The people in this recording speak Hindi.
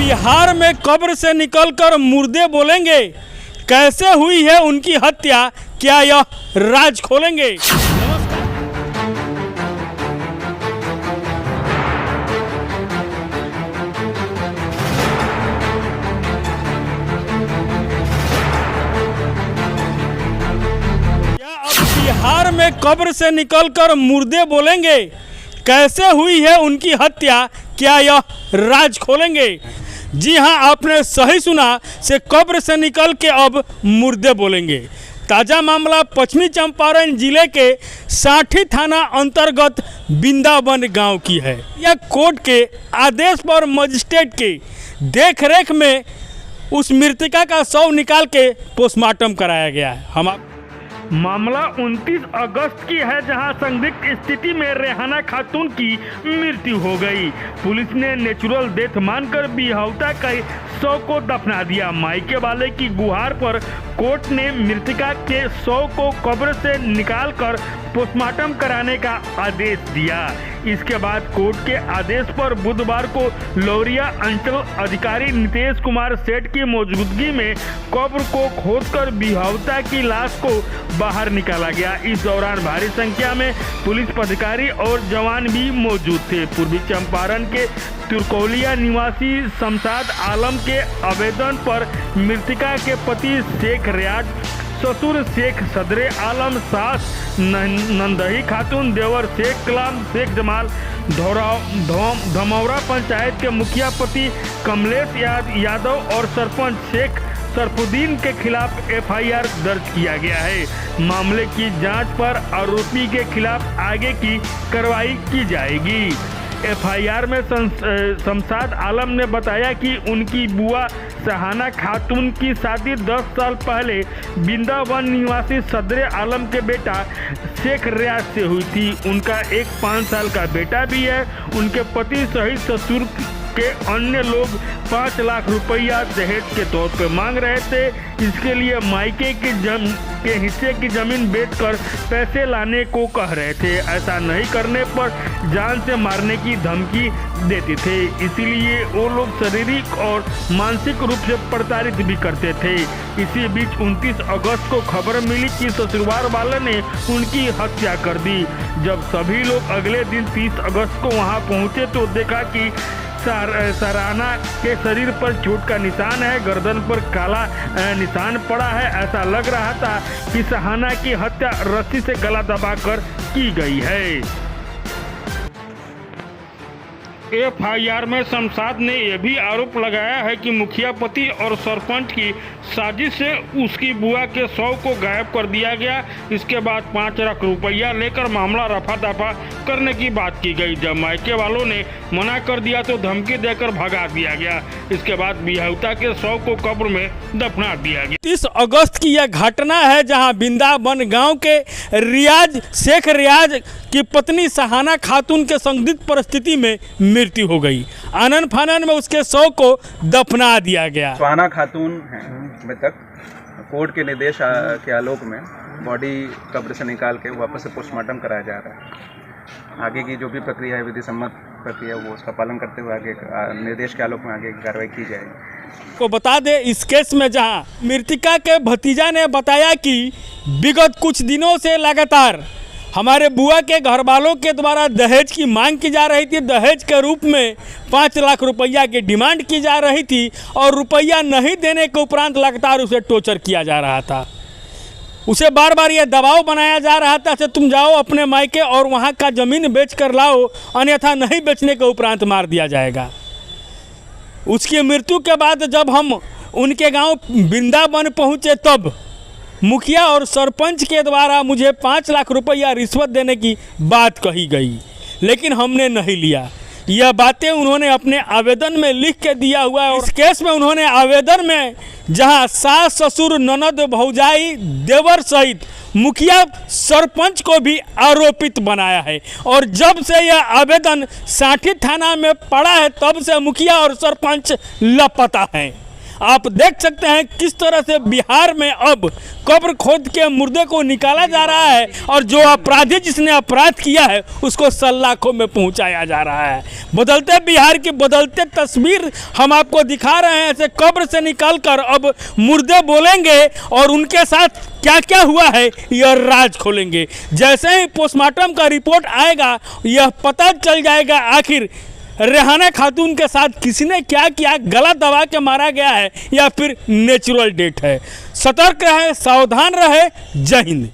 बिहार में कब्र से निकलकर मुर्दे बोलेंगे, कैसे हुई है उनकी हत्या, क्या यह राज खोलेंगे। बिहार में कब्र से निकलकर मुर्दे बोलेंगे, कैसे हुई है उनकी हत्या, क्या यह राज खोलेंगे। जी हां, आपने सही सुना, से कब्र से निकल के अब मुर्दे बोलेंगे। ताज़ा मामला पश्चिमी चंपारण जिले के साठी थाना अंतर्गत बिंदावन गांव की है। यह कोर्ट के आदेश पर मजिस्ट्रेट के देखरेख में उस मृतका का शव निकाल के पोस्टमार्टम कराया गया है। मामला 29 अगस्त की है, जहां संदिग्ध स्थिति में रेहाना खातून की मृत्यु हो गई। पुलिस ने नेचुरल डेथ मानकर बिहाउता के शव को दफना दिया। मायके वाले की गुहार पर कोर्ट ने मृतका के शव को कब्र से निकालकर पोस्टमार्टम कराने का आदेश दिया। इसके बाद कोर्ट के आदेश पर बुधवार को लौरिया अंचल अधिकारी नितेश कुमार सेठ की मौजूदगी में कब्र को खोदकर बिहाउता की लाश को बाहर निकाला गया। इस दौरान भारी संख्या में पुलिस अधिकारी और जवान भी मौजूद थे। पूर्वी चंपारण के तुर्कौलिया निवासी शमशाद आलम के आवेदन पर मृतका के पति शेख रियाज, ससुर शेख सदरे आलम, सास नंदही खातून, देवर शेख कलाम, शेख जमाल, धमौरा पंचायत के मुखिया पति कमलेश यादव और सरपंच शेख सरफुद्दीन के खिलाफ एफआईआर दर्ज किया गया है। मामले की जांच पर आरोपी के खिलाफ आगे की कार्रवाई की जाएगी। एफआईआर में शमशाद आलम ने बताया कि उनकी बुआ सहाना खातून की शादी 10 साल पहले बिंदावन निवासी सदरे आलम के बेटा शेख रियाज से हुई थी। उनका एक 5 साल का बेटा भी है। उनके पति सहित ससुर के अन्य लोग 5 लाख रुपया दहेज के तौर पर मांग रहे थे। इसके लिए मायके के हिस्से की जमीन बेचकर पैसे लाने को कह रहे थे। ऐसा नहीं करने पर जान से मारने की धमकी देते थे। इसीलिए वो लोग शारीरिक और मानसिक रूप से प्रताड़ित भी करते थे। इसी बीच 29 अगस्त को खबर मिली कि ससुराल वाले ने उनकी हत्या कर दी। जब सभी लोग अगले दिन 30 अगस्त को वहां पहुंचे तो देखा कि सराहना के शरीर पर चोट का निशान है, गर्दन पर काला निशान पड़ा है। ऐसा लग रहा था कि सहाना की हत्या रस्सी से गला दबाकर की गई है। एफआईआर में शमशाद ने यह भी आरोप लगाया है कि मुखिया पति और सरपंच की साजिश से उसकी बुआ के शव को गायब कर दिया गया। इसके बाद 5 लाख रुपया लेकर मामला रफा दफा करने की बात की गई। जब मायके वालों ने मना कर दिया तो धमकी देकर भगा दिया गया। इसके बाद बिहाउता के शव को कब्र में दफना दिया गया। 30 अगस्त की यह घटना है, जहां बिंदावन गाँव के शेख रियाज की पत्नी सहाना खातून के संदिग्ध परिस्थिति में मृत्यु हो गई। आनन फानन में उसके शव को दफना दिया गया। सहाना खातून मृतक कोर्ट के निर्देश के आलोक में बॉडी कब्र से निकाल के वापस से पोस्टमार्टम कराया जा रहा है। आगे की जो भी प्रक्रिया है, विधि सम्मत प्रक्रिया, वो उसका पालन करते हुए आगे निर्देश के आलोक में आगे की कार्रवाई की जाएगी। को बता दें, इस केस में जहां मृतका के भतीजा ने बताया कि विगत कुछ दिनों से लगातार हमारे बुआ के घर वालों के द्वारा दहेज की मांग की जा रही थी। दहेज के रूप में 5 लाख रुपया की डिमांड की जा रही थी और रुपया नहीं देने के उपरांत लगातार उसे टॉर्चर किया जा रहा था। उसे बार बार यह दबाव बनाया जा रहा था कि तुम जाओ अपने मायके और वहाँ का ज़मीन बेच कर लाओ, अन्यथा नहीं बेचने के उपरांत मार दिया जाएगा। उसकी मृत्यु के बाद जब हम उनके गांव बिंदावन पहुँचे तब मुखिया और सरपंच के द्वारा मुझे 5 लाख रुपया रिश्वत देने की बात कही गई, लेकिन हमने नहीं लिया। यह बातें उन्होंने अपने आवेदन में लिख के दिया हुआ है। और इस केस में उन्होंने आवेदन में जहां सास, ससुर, ननद, भौजाई, देवर सहित मुखिया सरपंच को भी आरोपित बनाया है। और जब से यह आवेदन साठी थाना में पड़ा है तब से मुखिया और सरपंच लापता हैं। आप देख सकते हैं किस तरह से बिहार में अब कब्र खोद के मुर्दे को निकाला जा रहा है और जो अपराधी जिसने अपराध किया है उसको सलाखों में पहुंचाया जा रहा है। बदलते बिहार की बदलते तस्वीर हम आपको दिखा रहे हैं। ऐसे कब्र से निकालकर अब मुर्दे बोलेंगे और उनके साथ क्या क्या हुआ है यह राज खोलेंगे। जैसे ही पोस्टमार्टम का रिपोर्ट आएगा यह पता चल जाएगा आखिर रेहाना खातून के साथ किसी ने क्या किया, गला दबा के मारा गया है या फिर नेचुरल डेथ है। सतर्क रहे, सावधान रहे। जय हिंद।